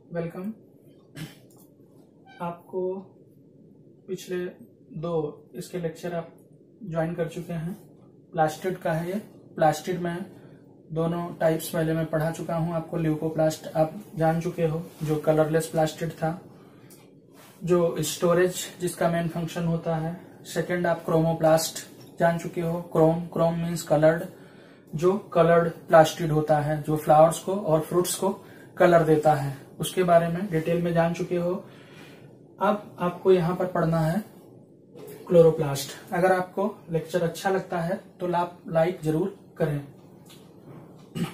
Welcome. आपको पिछले दो इसके लेक्चर आप ज्वाइन कर चुके हैं। प्लास्टिड का है ये। प्लास्टिड में दोनों टाइप्स पहले मैं पढ़ा चुका हूं आपको। ल्यूकोप्लास्ट आप जान चुके हो, जो कलरलेस प्लास्टिड था, जो स्टोरेज जिसका मेन फंक्शन होता है। सेकंड आप क्रोमोप्लास्ट जान चुके हो। क्रोम मीन्स कलर्ड, जो कलर्ड प्लास्टिड होता है, जो फ्लावर्स को और फ्रूट्स को कलर देता है, उसके बारे में डिटेल में जान चुके हो। अब आपको यहाँ पर पढ़ना है क्लोरोप्लास्ट। अगर आपको लेक्चर अच्छा लगता है तो आप लाइक जरूर करें,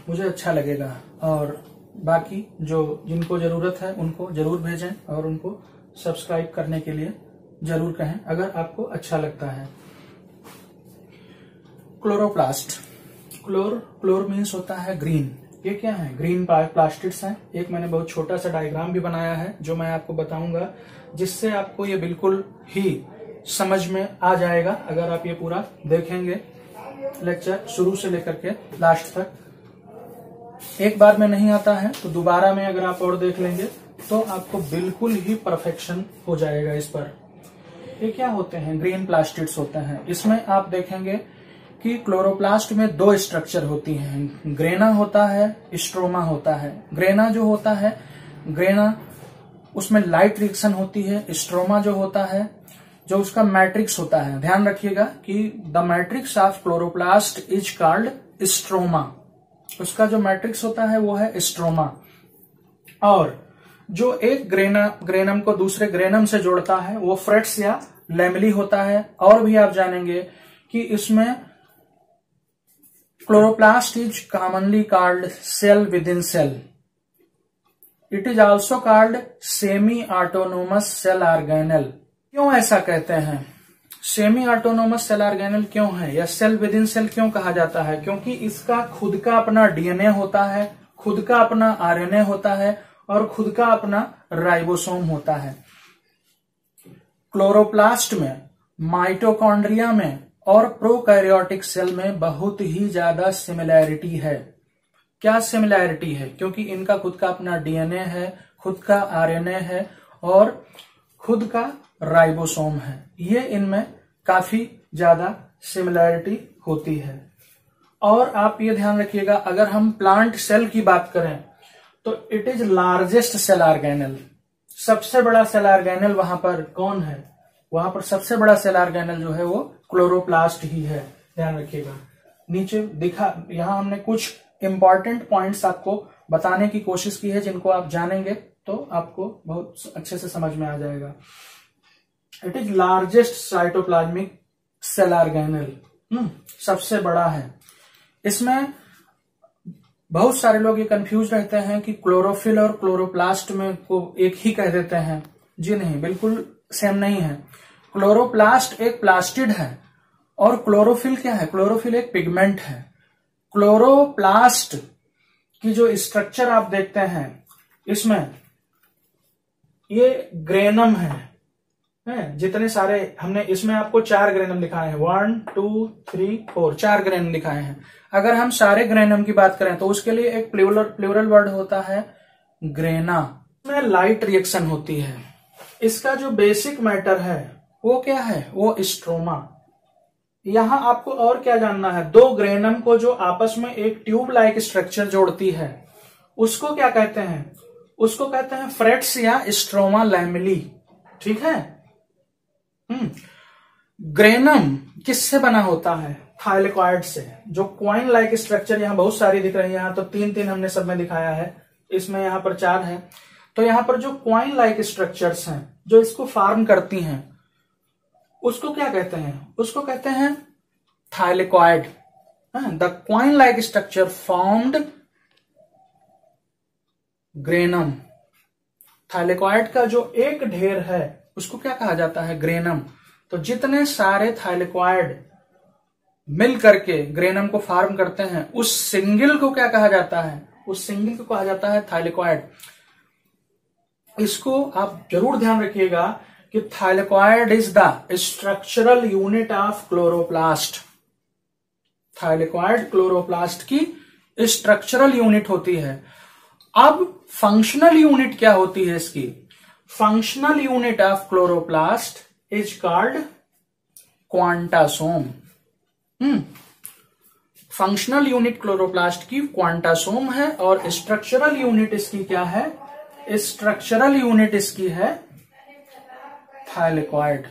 मुझे अच्छा लगेगा। और बाकी जो जिनको जरूरत है उनको जरूर भेजें और उनको सब्सक्राइब करने के लिए जरूर कहें अगर आपको अच्छा लगता है। क्लोरोप्लास्ट, क्लोर मीन्स होता है ग्रीन। ये क्या है? ग्रीन प्लास्टिड्स हैं। एक मैंने बहुत छोटा सा डायग्राम भी बनाया है जो मैं आपको बताऊंगा, जिससे आपको ये बिल्कुल ही समझ में आ जाएगा अगर आप ये पूरा देखेंगे लेक्चर शुरू से लेकर के लास्ट तक। एक बार में नहीं आता है तो दोबारा में अगर आप और देख लेंगे तो आपको बिल्कुल ही परफेक्शन हो जाएगा इस पर। ये क्या होते हैं? ग्रीन प्लास्टिड्स होते हैं। इसमें आप देखेंगे कि क्लोरोप्लास्ट में दो स्ट्रक्चर होती हैं। ग्रेना होता है, स्ट्रोमा होता है। ग्रेना जो होता है, ग्रेना उसमें लाइट रिएक्शन होती है। स्ट्रोमा जो होता है, जो उसका मैट्रिक्स होता है, ध्यान रखिएगा कि the matrix of chloroplast is called stroma. उसका जो मैट्रिक्स होता है वो है स्ट्रोमा। और जो एक ग्रेनम को दूसरे ग्रेनम से जोड़ता है वो फ्रेट्स या लैमेली होता है। और भी आप जानेंगे कि इसमें chloroplast is commonly called cell within cell. It is also called semi-autonomous cell organelle. क्यों ऐसा कहते हैं? सेमी ऑटोनोमस सेल ऑर्गेनल क्यों है या सेल विद इन सेल क्यों कहा जाता है? क्योंकि इसका खुद का अपना डीएनए होता है, खुद का अपना आरएनए होता है और खुद का अपना राइबोसोम होता है। क्लोरोप्लास्ट में, माइटोकॉन्ड्रिया में और प्रोकैरियोटिक सेल में बहुत ही ज्यादा सिमिलैरिटी है। क्या सिमिलैरिटी है? क्योंकि इनका खुद का अपना डीएनए है, खुद का आरएनए है और खुद का राइबोसोम है। ये इनमें काफी ज्यादा सिमिलैरिटी होती है। और आप ये ध्यान रखिएगा, अगर हम प्लांट सेल की बात करें तो it is largest cell organelle. सबसे बड़ा सेल ऑर्गेनल वहां पर कौन है? वहां पर सबसे बड़ा सेल ऑर्गेनल जो है वो क्लोरोप्लास्ट ही है। ध्यान रखिएगा। नीचे दिखा, यहां हमने कुछ इंपॉर्टेंट पॉइंट्स आपको बताने की कोशिश की है, जिनको आप जानेंगे तो आपको बहुत अच्छे से समझ में आ जाएगा। It is largest cytoplasmic cell organelle, सबसे बड़ा है। इसमें बहुत सारे लोग ये कंफ्यूज रहते हैं कि क्लोरोफिल और क्लोरोप्लास्ट में को एक ही कह देते हैं। जी नहीं, बिल्कुल सेम नहीं है। क्लोरोप्लास्ट एक प्लास्टिड है और क्लोरोफिल क्या है? क्लोरोफिल एक पिगमेंट है। क्लोरोप्लास्ट की जो स्ट्रक्चर आप देखते हैं, इसमें ये ग्रेनम है। जितने सारे हमने इसमें आपको 4 ग्रेनम दिखाए हैं, 1 2 3 4, 4 ग्रेनम दिखाए हैं। अगर हम सारे ग्रेनम की बात करें तो उसके लिए एक प्लूरल वर्ड होता है ग्रेना। इसमें लाइट रिएक्शन होती है। इसका जो बेसिक मैटर है वो क्या है? वो स्ट्रोमा। यहां आपको और क्या जानना है? दो ग्रेनम को जो आपस में एक ट्यूब लाइक स्ट्रक्चर जोड़ती है उसको क्या कहते हैं? उसको कहते हैं फ्रेट्स या स्ट्रोमा लैमेली। ठीक है। ग्रेनम किससे बना होता है? थाइलेकॉइड से। जो क्वाइन लाइक स्ट्रक्चर यहां बहुत सारी दिख रही है, यहां तो 3 हमने सब में दिखाया है, इसमें यहां पर 4 है। तो यहां पर जो क्वाइन लाइक स्ट्रक्चर्स हैं जो इसको फॉर्म करती हैं उसको क्या कहते हैं? उसको कहते हैं thylakoid. The coin like structure formed granum. Thylakoid का जो एक ढेर है उसको क्या कहा जाता है? ग्रेनम। तो जितने सारे थाइलेकॉइड मिल करके ग्रेनम को फॉर्म करते हैं उस सिंगल को क्या कहा जाता है? उस सिंगल को कहा जाता है थाइलेकॉइड। इसको आप जरूर ध्यान रखिएगा कि thylakoid is the structural unit of chloroplast. Thylakoid chloroplast की स्ट्रक्चरल यूनिट होती है। अब फंक्शनल यूनिट क्या होती है इसकी? Functional unit of chloroplast is called quantasome. Functional unit chloroplast की क्वांटासोम है और स्ट्रक्चरल यूनिट इसकी क्या है? स्ट्रक्चरल यूनिट इसकी है थाइलेकॉइड।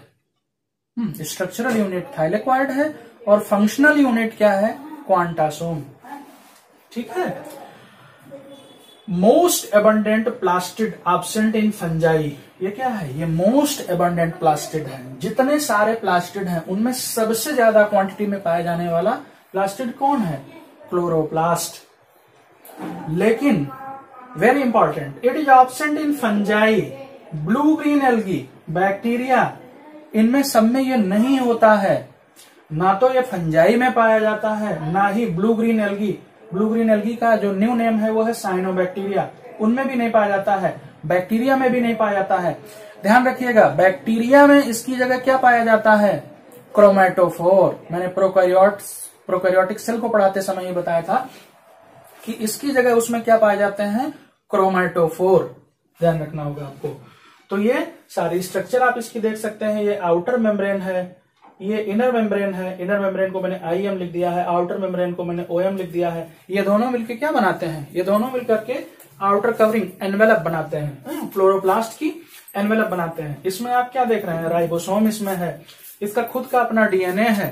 स्ट्रक्चरल यूनिट थाइलेकॉइड है और फंक्शनल यूनिट क्या है? क्वांटासोम। ठीक है। Most abundant plastid absent in fungi, ये क्या है? ये मोस्ट एबंडेंट प्लास्टिड है। जितने सारे प्लास्टिड हैं उनमें सबसे ज्यादा क्वांटिटी में पाया जाने वाला प्लास्टिड कौन है? क्लोरोप्लास्ट। लेकिन very important, it is absent in fungi, blue green algae, bacteria, इनमें सब में ये नहीं होता है। ना तो ये फंजाई में पाया जाता है, ना ही blue green algae. Blue green algae का जो न्यू नेम है वो है साइनोबैक्टीरिया, उनमें भी नहीं पाया जाता है। बैक्टीरिया में भी नहीं पाया जाता है। ध्यान रखिएगा, बैक्टीरिया में इसकी जगह क्या पाया जाता है? क्रोमेटोफोर। मैंने प्रोकैरियोटिक सेल को पढ़ाते समय ये बताया था कि इसकी जगह उसमें क्या पाए जाते हैं? क्रोमेटोफोर। ध्यान रखना होगा आपको। तो ये सारी स्ट्रक्चर आप इसकी देख सकते हैं। ये आउटर मेम्ब्रेन है, ये इनर मेम्ब्रेन है। इनर मेम्ब्रेन को मैंने आईएम लिख दिया है, आउटर मेम्ब्रेन को मैंने ओएम लिख दिया है। ये दोनों मिलकर क्या बनाते हैं? ये दोनों मिलकर के आउटर कवरिंग एनवेलप बनाते हैं, क्लोरोप्लास्ट की एनवेलप बनाते हैं। इसमें आप क्या देख रहे हैं? राइबोसोम इसमें है, इसका खुद का अपना डीएनए है।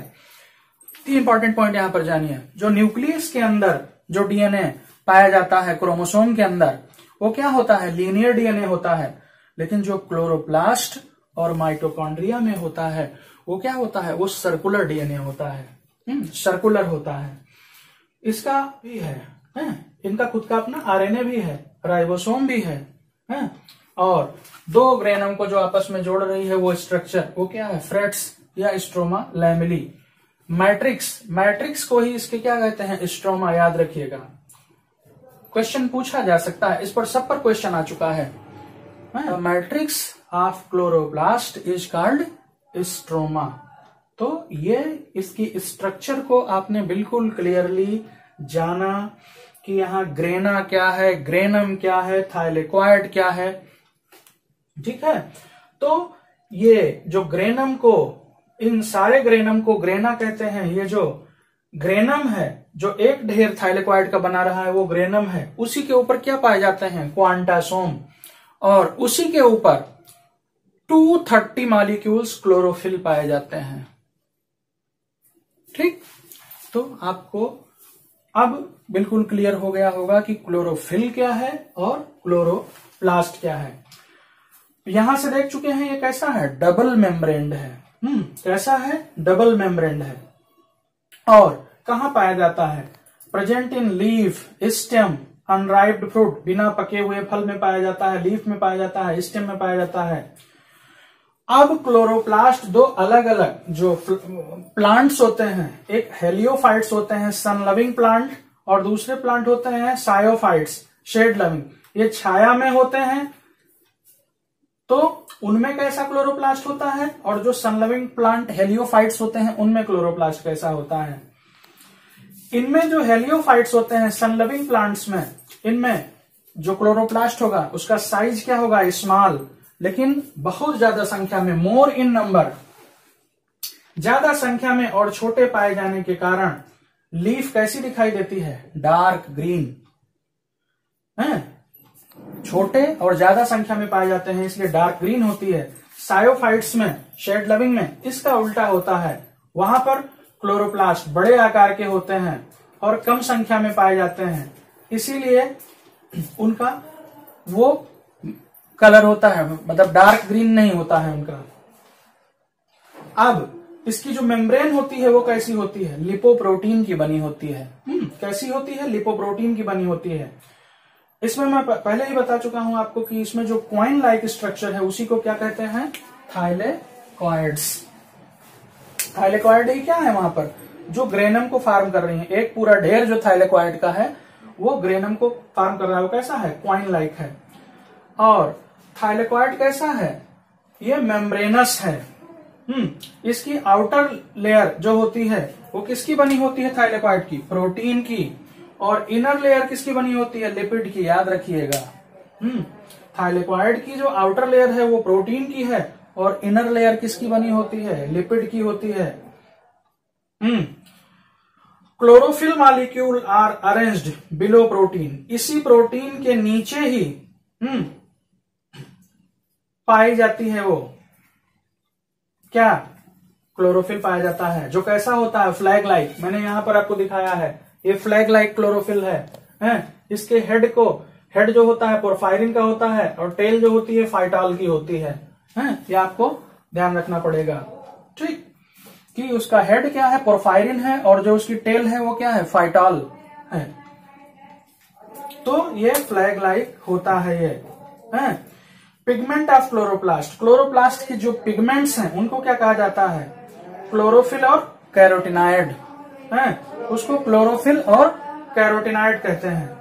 3 इंपॉर्टेंट पॉइंट यहां पर जानिए। जो न्यूक्लियस के अंदर जो डीएनए पाया जाता है क्रोमोसोम के अंदर, वो क्या होता है? लीनियर डीएनए होता है। लेकिन जो क्लोरोप्लास्ट और माइटोकॉन्ड्रिया में होता है वो क्या होता है? वो सर्कुलर डीएनए होता है, सर्कुलर होता है। इसका भी है, इनका खुद का अपना आरएनए भी है, राइबोसोम भी है, और 2 ग्रेनम को जो आपस में जोड़ रही है वो स्ट्रक्चर, वो क्या है? फ्रेट्स या स्ट्रोमा लैमेली। मैट्रिक्स, मैट्रिक्स को ही इसके क्या कहते हैं? स्ट्रोमा। याद रखिएगा, क्वेश्चन पूछा जा सकता है, इस पर सब पर क्वेश्चन आ चुका है। Matrix of chloroplast is called stroma. तो ये इसकी स्ट्रक्चर को आपने बिल्कुल क्लियरली जाना कि यहाँ ग्रेना क्या है, ग्रेनम क्या है, थाइलेकॉइड क्या है। ठीक है। तो ये जो ग्रेनम को, इन सारे ग्रेनम को ग्रेना कहते हैं। ये जो ग्रेनम है, जो एक ढेर थाइलेकॉइड का बना रहा है वो ग्रेनम है। उसी के ऊपर क्या पाए जाते हैं? क्वांटासोम। और उसी के ऊपर 230 मॉलिक्यूल्स क्लोरोफिल पाए जाते हैं। ठीक। तो आपको अब बिल्कुल क्लियर हो गया होगा कि क्लोरोफिल क्या है और क्लोरोप्लास्ट क्या है। यहां से देख चुके हैं ये कैसा है? डबल मेम्ब्रेन्ड है। कैसा है? डबल मेम्ब्रेन्ड है। और कहां पाया जाता है? Present in leaf, stem, अनराइप्ड fruit, बिना पके हुए फल में पाया जाता है, लीफ में पाया जाता है, स्टेम में पाया जाता है। अब क्लोरोप्लास्ट 2 अलग अलग जो प्लांट्स होते हैं, एक हेलियोफाइट्स होते हैं, सन लविंग प्लांट, और दूसरे प्लांट होते हैं सायोफाइट्स, शेड लविंग। ये छाया में होते हैं, तो उनमें कैसा क्लोरोप्लास्ट होता है, और जो सन लविंग प्लांट हेलियोफाइट्स होते हैं उनमें क्लोरोप्लास्ट कैसा होता है। इनमें जो हेलियोफाइट्स होते हैं सन लविंग प्लांट्स में, इनमें जो क्लोरोप्लास्ट होगा उसका साइज क्या होगा? स्मॉल। लेकिन बहुत ज्यादा संख्या में, मोर इन नंबर, ज्यादा संख्या में और छोटे पाए जाने के कारण लीफ कैसी दिखाई देती है? Dark green. छोटे और ज्यादा संख्या में पाए जाते हैं इसलिए डार्क ग्रीन होती है। सायोफाइट्स में, शेड लविंग में इसका उल्टा होता है। वहां पर क्लोरोप्लास्ट बड़े आकार के होते हैं और कम संख्या में पाए जाते हैं, इसीलिए उनका वो कलर होता है, मतलब डार्क ग्रीन नहीं होता है उनका। अब इसकी जो मेम्ब्रेन होती है वो कैसी होती है? लिपोप्रोटीन की बनी होती है। कैसी होती है? लिपोप्रोटीन की बनी होती है। इसमें मैं पहले ही बता चुका हूं आपको कि इसमें जो कॉइन लाइक स्ट्रक्चर है उसी को क्या कहते हैं? थाइलेकॉइड्स। थाइलेकॉइड ही क्या है वहां पर? जो ग्रेनम को फार्म कर रही है। एक पूरा ढेर जो थाइलेकॉइड का है वो ग्रेनम को फार्म कर रहा है, वो कैसा है? कॉइन लाइक है। और थाइलेकॉइड कैसा है? ये मेम्ब्रेनस है। इसकी आउटर लेयर जो होती है वो किसकी बनी होती है? थाइलेकॉइड की, प्रोटीन की। और इनर लेयर किसकी बनी होती है? लिपिड की, याद रखिएगा। थाइलेकोइड की जो आउटर लेयर है वो प्रोटीन की है और इनर लेयर किसकी बनी होती है? लिपिड की होती है। Chlorophyll molecule are arranged below protein, इसी प्रोटीन के नीचे ही पाई जाती है वो क्या? क्लोरोफिल पाया जाता है, जो कैसा होता है? Flag like. मैंने यहां पर आपको दिखाया है, ये फ्लैग लाइक क्लोरोफिल है। इसके हेड जो होता है पोरफायरिन का होता है और टेल जो होती है फाइटॉल की होती है। ये आपको ध्यान रखना पड़ेगा, ठीक, कि उसका हेड क्या है? पोरफायरिन है और जो उसकी टेल है वो क्या है? फाइटॉल है। तो ये फ्लैग लाइक होता है ये। पिगमेंट ऑफ क्लोरोप्लास्ट, क्लोरोप्लास्ट के जो पिगमेंट्स हैं उनको क्या कहा जाता है? क्लोरोफिल और कैरोटिनाइड है, उसको क्लोरोफिल और कैरोटिनाइड कहते हैं।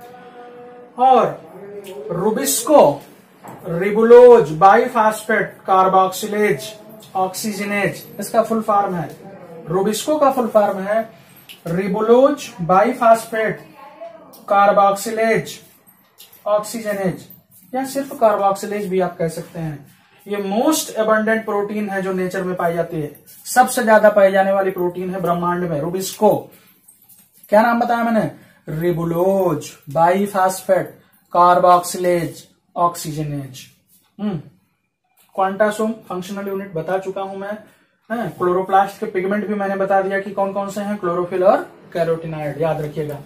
और Rubisco, ribulose, biphosphate carboxylase oxygenase, इसका फुल फॉर्म है। रुबिस्को का फुल फॉर्म है रिबुलोज बाइफॉस्फेट कार्बोक्सिलेज ऑक्सीजनेज, या सिर्फ कार्बोक्सिलेज भी आप कह सकते हैं। ये मोस्ट एबंडेंट प्रोटीन है जो नेचर में पाई जाती है, सबसे ज्यादा पाई जाने वाली प्रोटीन है ब्रह्मांड में रुबिस्को। क्या नाम बताया मैंने? Ribulose biphosphate carboxylase oxygenase. Quantasome functional unit बता चुका हूं मैं। क्लोरोप्लास्ट के पिगमेंट भी मैंने बता दिया कि कौन कौन से हैं, क्लोरोफिल और कैरोटिनाइड, याद रखिएगा।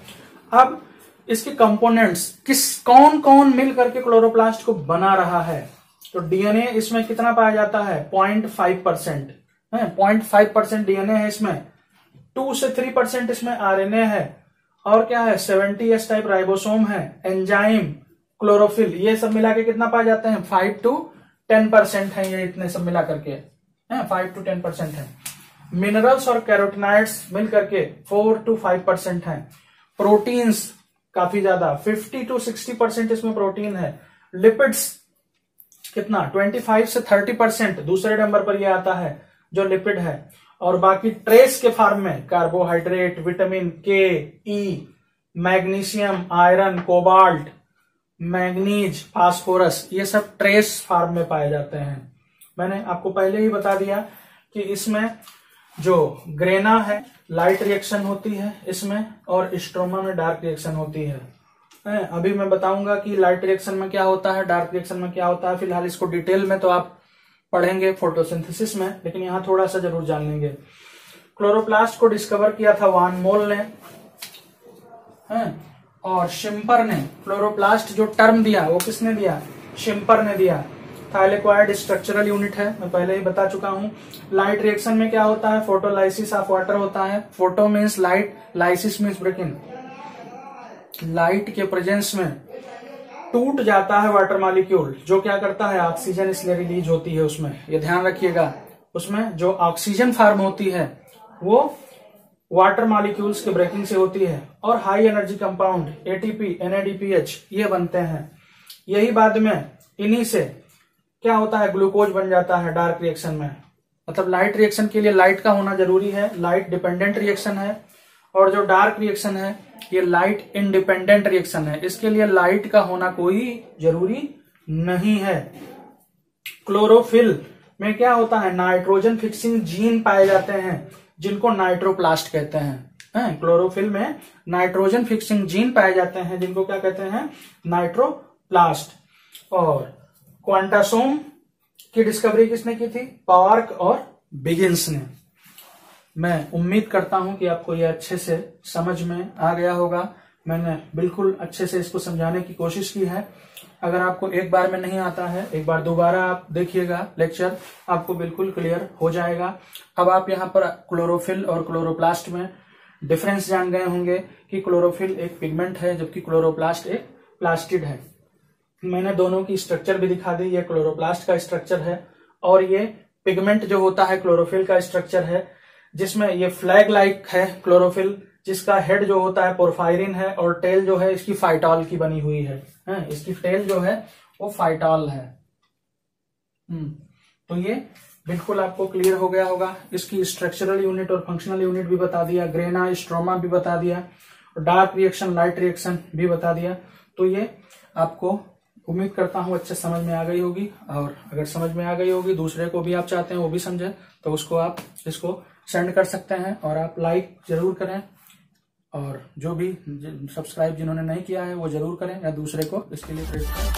अब इसके कंपोनेंट्स कौन कौन मिल करके क्लोरोप्लास्ट को बना रहा है? तो डीएनए इसमें कितना पाया जाता है? 0.5%। 0.5% डीएनए है इसमें, 2 से 3% इसमें आरएनए है, और क्या है? 70S टाइप राइबोसोम है, एंजाइम, क्लोरोफिल, ये सब मिला के कितना पाए जाते हैं? 5 to 10% है ये, इतने सब मिला करके 5 to 10% है। मिनरल्स और कैरोटिनाइड्स मिल करके 4 to 5% है। प्रोटीन्स काफी ज्यादा, 50 to 60% इसमें प्रोटीन है। लिपिड्स कितना? 25 से 30%, दूसरे नंबर पर यह आता है जो लिपिड है। और बाकी ट्रेस के फॉर्म में carbohydrate, vitamin K, E, magnesium, iron, cobalt, manganese, phosphorus, ये सब ट्रेस फॉर्म में पाए जाते हैं। मैंने आपको पहले ही बता दिया कि इसमें जो ग्रेना है लाइट रिएक्शन होती है इसमें, और स्ट्रोमा में डार्क रिएक्शन होती है। अभी मैं बताऊंगा कि लाइट रिएक्शन में क्या होता है, डार्क रिएक्शन में क्या होता है। फिलहाल इसको डिटेल में तो आप पढ़ेंगे फोटोसिंथेसिस में, लेकिन यहां थोड़ा सा जरूर जान लेंगे। क्लोरोप्लास्ट को डिस्कवर किया था वान मोल ने, और शिम्पर ने। क्लोरोप्लास्ट जो टर्म दिया वो किसने दिया? शिम्पर ने दिया। थाइलेकोइड स्ट्रक्चरल यूनिट है, मैं पहले ही बता चुका हूं। लाइट रिएक्शन में क्या होता है? फोटोलाइसिस ऑफ वाटर होता है। Photo means light, lysis means breaking. Light के प्रेजेंस में टूट जाता है वाटर मॉलिक्यूल, जो क्या करता है? ऑक्सीजन इसलिए रिलीज होती है उसमें, ये ध्यान रखिएगा। उसमें जो ऑक्सीजन फॉर्म होती है वो वाटर मॉलिक्यूल्स के ब्रेकिंग से होती है, और high energy compound ATP, NADPH ये बनते हैं। यही बाद में इन्हीं से क्या होता है? ग्लूकोज बन जाता है डार्क रिएक्शन में। मतलब लाइट रिएक्शन के लिए लाइट का होना जरूरी है, लाइट डिपेंडेंट रिएक्शन है। और जो डार्क रिएक्शन है ये लाइट इंडिपेंडेंट रिएक्शन है, इसके लिए लाइट का होना कोई जरूरी नहीं है। क्लोरोफिल में क्या होता है? नाइट्रोजन फिक्सिंग जीन पाए जाते हैं, जिनको नाइट्रोप्लास्ट कहते हैं। क्लोरोफिल में नाइट्रोजन फिक्सिंग जीन पाए जाते हैं, जिनको क्या कहते हैं? नाइट्रोप्लास्ट। और क्वांटासोम की डिस्कवरी किसने की थी? पार्क और बिगिंस ने। मैं उम्मीद करता हूं कि आपको यह अच्छे से समझ में आ गया होगा। मैंने बिल्कुल अच्छे से इसको समझाने की कोशिश की है। अगर आपको एक बार में नहीं आता है, एक बार दोबारा आप देखिएगा लेक्चर, आपको बिल्कुल क्लियर हो जाएगा। अब आप यहाँ पर क्लोरोफिल और क्लोरोप्लास्ट में डिफरेंस जान गए होंगे कि क्लोरोफिल एक पिगमेंट है जबकि क्लोरोप्लास्ट एक प्लास्टिड है। मैंने दोनों की स्ट्रक्चर भी दिखा दी। ये क्लोरोप्लास्ट का स्ट्रक्चर है और ये पिगमेंट जो होता है क्लोरोफिल का स्ट्रक्चर है, जिसमें ये फ्लैग लाइक है क्लोरोफिल, जिसका हेड जो होता है पोरफायरिन है और टेल जो है इसकी फाइटॉल की बनी हुई है। इसकी टेल जो है वो फाइटॉल है। तो ये बिल्कुल आपको क्लियर हो गया होगा। इसकी स्ट्रक्चरल यूनिट और फंक्शनल यूनिट भी बता दिया, ग्रेना, स्ट्रोमा भी बता दिया। डार्क रिएक्शन, लाइट रिएक्शन भी बता दिया। तो ये आपको उम्मीद करता हूं अच्छे समझ में आ गई होगी, और अगर समझ में आ गई होगी, दूसरे को भी आप चाहते हैं वो भी समझे, तो उसको आप इसको सेंड कर सकते हैं। और आप लाइक जरूर करें, और जो भी सब्सक्राइब जिन्होंने नहीं किया है वो जरूर करें, या दूसरे को इसके लिए प्रेरित करें।